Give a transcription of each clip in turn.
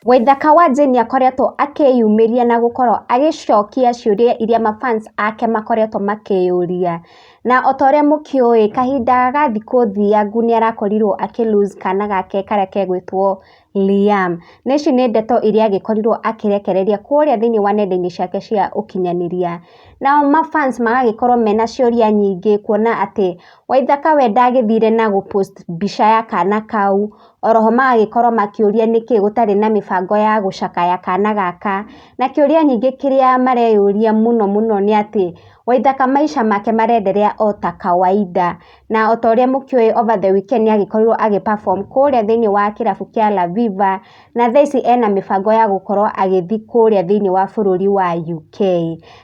Waithaka Wa Jane akoretwo akiyumiria na gukorwo agicokia ciuria iria mafans ake makoretwo makiyuria. Na otoria mukioi kahinda ga thikũ thiangu ni arakorirwo lose kana gake karia kegwitwo Liam. Neci nĩ ndeto iria agikorirwo akirekereria kuria thiini wa nenda-ini ciake cia ukinyaniria. Nao mafans magagikorwo mena ciuria nyingi kuona ati Waithaka we ndagithire na gupost mbica ya kana kau. Oroho magagikorwo makiuria niki gutari na mibango ya gucakaya kana gaka. Na kiuria nyingi kiria mareyuria muno ni ati Waithaka maisha make marenderea o ta kawaida. Na otoria mukioi over the weekend agikorirwo agiperform kuria thiini wa kirabu kia La Viva na thaici ena mibango ya gukorwo agithi kuria thiini wa bururi wa UK.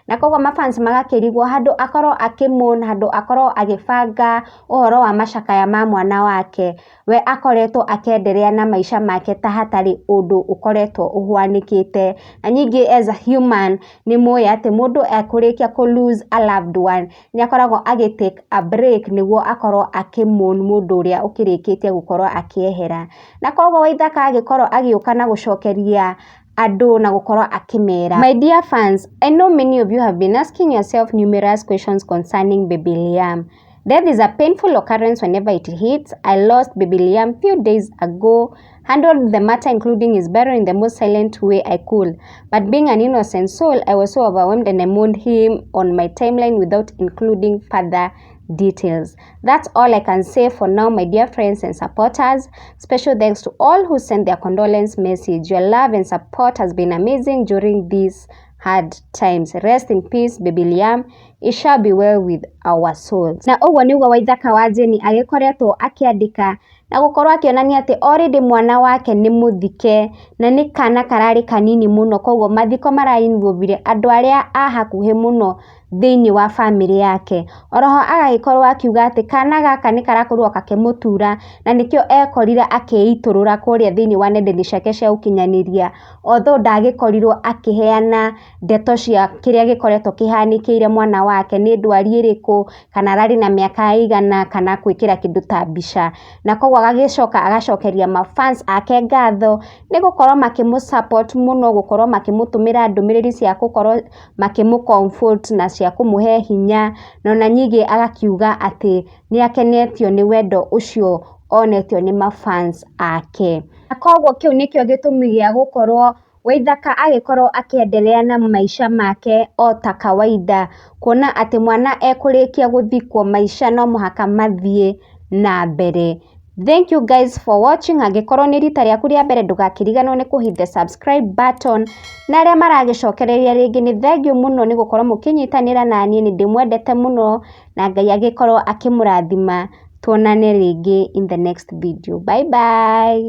Na koguo mafans magakirigwo handu akorwo akimona handu akorwo agibanga uhoro wa macakaya ma mwana wake, we akoretwo akenderea na maisha make ta hatari undu ukoretwo uhwanikite. Na nyingi as a human ni moy ati mundu ekurikia ku lose a loved one ni akoragwo take a break niguo akorwo akimon mundu uria ukirikitie gukorwo akiehera. Na koguo Waithaka agikorwo agiuka na gucokeria andu na gukorwo akimera. My dear fans, I know many of you have been asking yourself numerous questions concerning baby Liam. Death is a painful occurrence whenever it hits. I lost baby Liam few days ago, handled the matter including his burial in the most silent way I could. But being an innocent soul, I was so overwhelmed and I mourned him on my timeline without including further details. That's all I can say for now, my dear friends and supporters. Special thanks to all who sent their condolence message. Your love and support has been amazing during these hard times. Rest in peace, baby Liam. It shall be well with our souls. Na uguo niguo Waithaka Wa Jane agikoretwo akiandika na gukorwo akionania ati already mwana wake ni muthike na ni kana karari kanini muno, koguo mathiko marainvolve andu aria a hakuhi muno thiini wa family yake. Oroho agagikorwo akiuga ati kana gaka ni karakorwo kakimutura na nikio ekorire akiiturura kuria thiini wa nenda-ini ciake cia ukinyaniria, although ndagikorirwo akiheana ndeto cia kiria gikoretwo kihanikiire mwana wake, ni ndwari iriku kana rari na miaka igana kana gwikira kindu ta mbica. Na koguo agagicoka agacokeria mafans ake ngatho ni gukorwo makimusupport muno, gukorwo makimutumira ndumiriri cia gukorwo makimucomfort na cia kumuhe hinya, na nyingi agakiuga ati ni akenetio ni wendo ucio onetio ni mafans ake. Na koguo kiu nikio gitumi gia gukorwo Waithaka agikorwo akiendelea na maisha make o ta kawaida, kuona ati mwana ekurikia guthikwo maisha no muhaka mathie na mbere. Thank you guys for watching. Angikorwo ni rita riaku ria mbere ndugakiriganwo ni kuhit the subscribe button, na aria maragicokereria ringi ni thank you muno ni gukorwo mukinyitanira na nie. Ni ndimwendete muno na Ngai agikorwo akimurathima. Tuonane ringi in the next video. Bye bye.